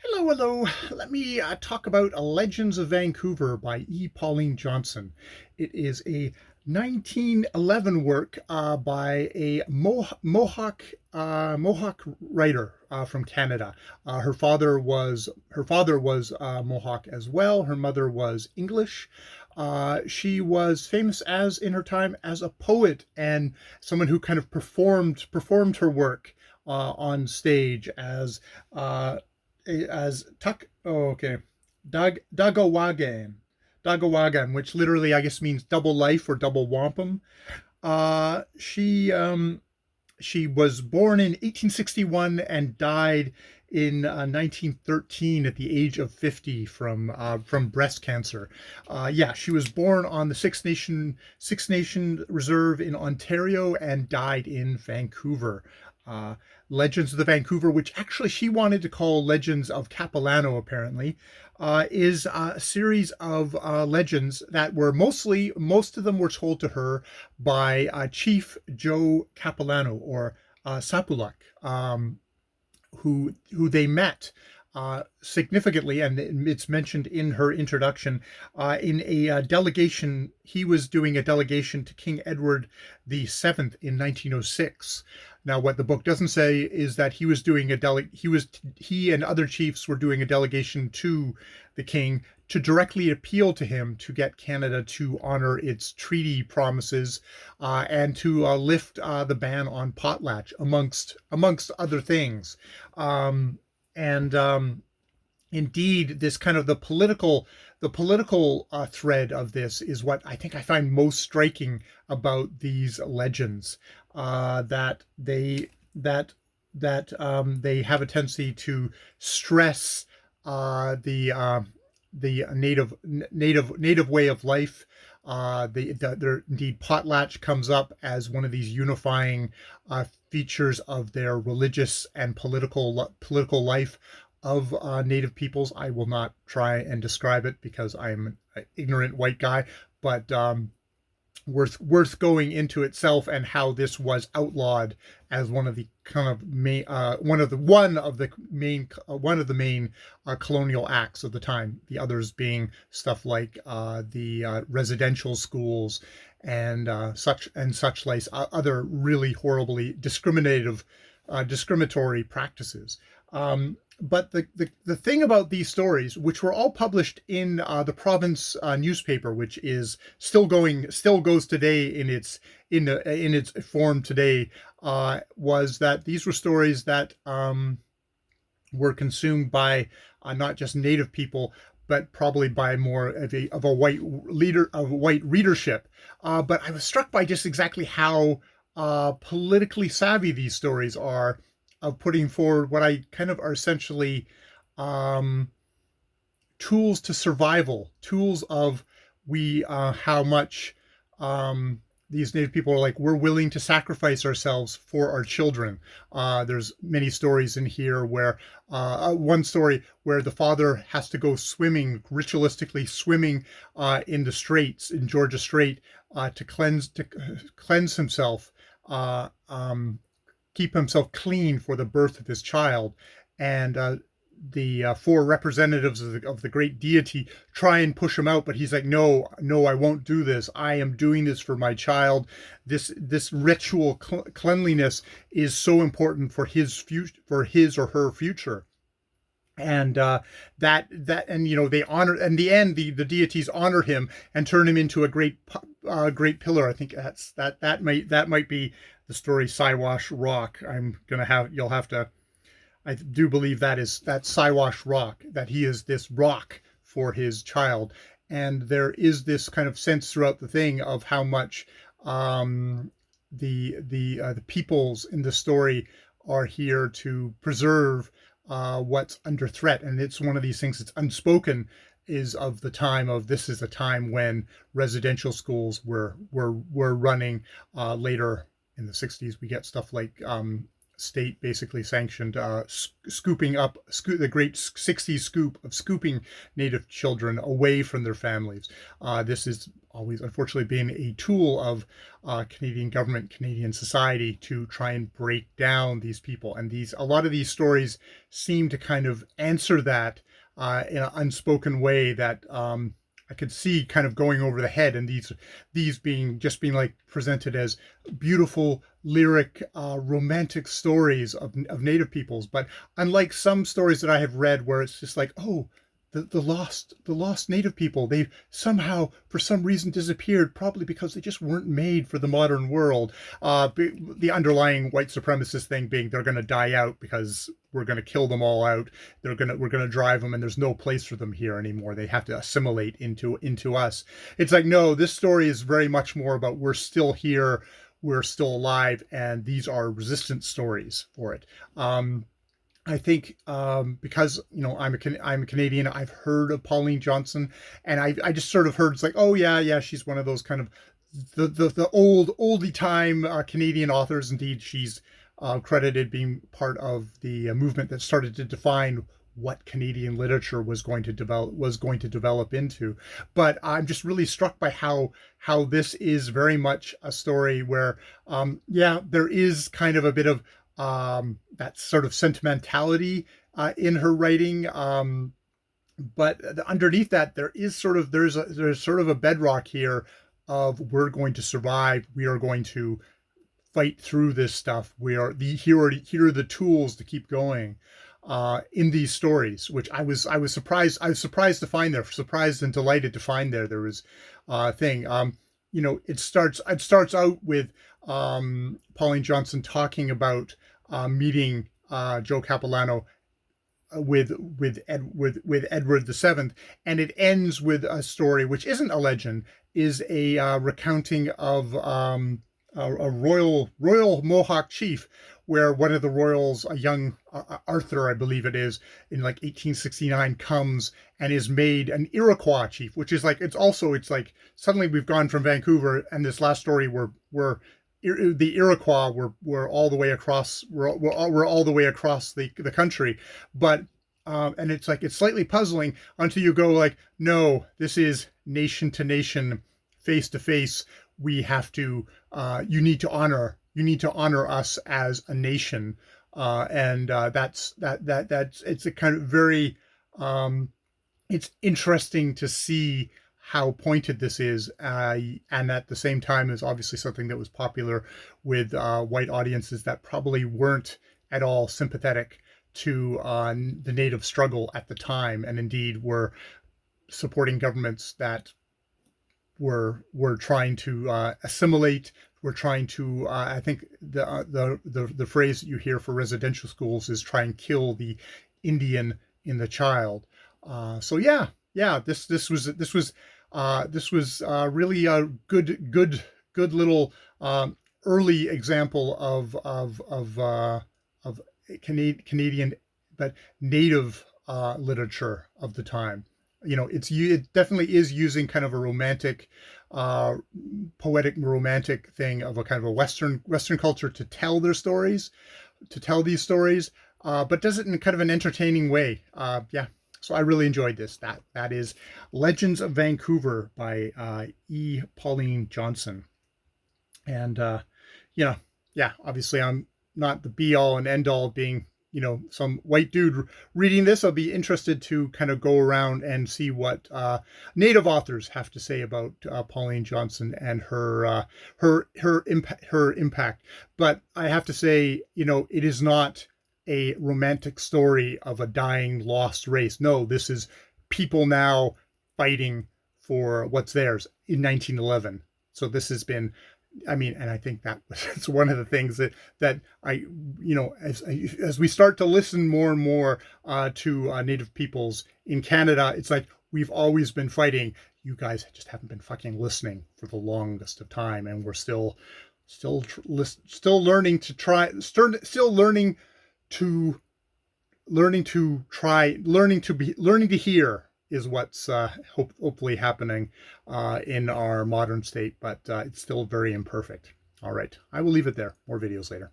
Hello, hello. Let me talk about Legends of Vancouver by E. Pauline Johnson. It is a 1911 work by a Mohawk writer from Canada. Her father was Mohawk as well. Her mother was English. She was famous as in her time as a poet and someone who kind of performed her work on stage uh, as Tuck. Oh, okay. Dagawagan, which literally I guess means double life or double wampum. Uh, she um, she was born in 1861 and died in 1913 at the age of 50 from breast cancer. Yeah, she was born on the Six Nation Reserve in Ontario and died in Vancouver. Uh, Legends of the Vancouver, which actually she wanted to call Legends of Capilano, apparently, is a series of legends that were most of them were told to her by Chief Joe Capilano or Sapulak, who they met significantly, and it's mentioned in her introduction, in a delegation. He was doing a delegation to King Edward VII in 1906. Now, what the book doesn't say is that he and other chiefs were doing a delegation to the king to directly appeal to him to get Canada to honor its treaty promises and to lift the ban on potlatch, amongst other things. And indeed, this kind of the political thread of this is what I think I find most striking about these legends. That they have a tendency to stress the native way of life. Indeed, potlatch comes up as one of these unifying features of their religious and political life of Native peoples. I will not try and describe it because I'm an ignorant white guy, but worth going into itself, and how this was outlawed as one of the kind of main one of the main colonial acts of the time. The others being stuff like the residential schools and such like other really horribly discriminatory practices. But the thing about these stories, which were all published in the province newspaper, which is still goes today in its form today, was that these were stories that were consumed by not just Native people, but probably by more of a white readership. But I was struck by just exactly how politically savvy these stories are, of putting forward what I kind of are essentially um, tools to survival, tools of we how much these Native people are like, we're willing to sacrifice ourselves for our children. There's many stories in here where one story where the father has to go ritualistically swimming in the straits, in Georgia Strait, to cleanse himself, uh, um, keep himself clean for the birth of his child. And the four representatives of the great deity try and push him out, but he's like, no, no, I won't do this. I am doing this for my child. This ritual cleanliness is so important for his or her future. And and they honor, in the end, the deities honor him and turn him into a great pillar. I think that might be the story Siwash Rock. You'll have to, I do believe that Siwash Rock, that he is this rock for his child. And there is this kind of sense throughout the thing of how much the peoples in the story are here to preserve what's under threat. And it's one of these things that's unspoken, is of the time of, this is a time when residential schools were running. Later in the 60s, we get stuff like state basically sanctioned scooping up the great 60s scoop of scooping Native children away from their families. This is always unfortunately been a tool of Canadian government, Canadian society to try and break down these people. And a lot of these stories seem to kind of answer that in an unspoken way that I could see kind of going over the head, and these being like presented as beautiful, lyric, romantic stories of Native peoples. But unlike some stories that I have read, where it's just like, oh, the lost Native people, they somehow for some reason disappeared, probably because they just weren't made for the modern world. The underlying white supremacist thing being they're going to die out because we're going to kill them all out. We're going to drive them, and there's no place for them here anymore. They have to assimilate into us. It's like, no, this story is very much more about we're still here, we're still alive, and these are resistance stories for it. I think because I'm a Canadian, I've heard of Pauline Johnson, and I just sort of heard it's like, oh yeah, she's one of those kind of the oldie time Canadian authors. Indeed, she's credited being part of the movement that started to define what Canadian literature was going to develop into. But I'm just really struck by how this is very much a story where there is kind of a bit of that sort of sentimentality in her writing, but underneath that there's sort of a bedrock here of we're going to survive, we are going to fight through this stuff, here are the tools to keep going in these stories, which I was surprised to find there, surprised and delighted to find there was a thing. It starts out with Pauline Johnson talking about meeting Joe Capilano with Edward VII, and it ends with a story which isn't a legend, is a recounting of a royal Mohawk chief, where one of the royals, a young Arthur, I believe it is, in like 1869, comes and is made an Iroquois chief, which is like, it's like suddenly we've gone from Vancouver, and this last story where the Iroquois were all the way across, we're all the way across the country, but and it's like, it's slightly puzzling until you go like, no, this is nation to nation, face to face. We have to you need to honor us as a nation, and that's it's a kind of very it's interesting to see how pointed this is, and at the same time is obviously something that was popular with white audiences that probably weren't at all sympathetic to the Native struggle at the time, and indeed were supporting governments that were trying to assimilate. We're trying to I think the phrase that you hear for residential schools is try and kill the Indian in the child. So this was really a good little early example of Canadian, but Native literature of the time. It definitely is using kind of a romantic, poetic, romantic thing of a kind of a Western culture to tell these stories, but does it in kind of an entertaining way. So I really enjoyed this. That is Legends of Vancouver by E. Pauline Johnson. And obviously I'm not the be all and end all being some white dude reading this. I'll be interested to kind of go around and see what Native authors have to say about Pauline Johnson and her impact. But I have to say, it is not a romantic story of a dying, lost race. No, this is people now fighting for what's theirs in 1911. So this has been, and I think it's one of the things that I, as we start to listen more and more to Native peoples in Canada, it's like, we've always been fighting. You guys just haven't been fucking listening for the longest of time, and we're still learning to try, still learning to hear is what's hopefully happening in our modern state, but it's still very imperfect. All right, I will leave it there. More videos later.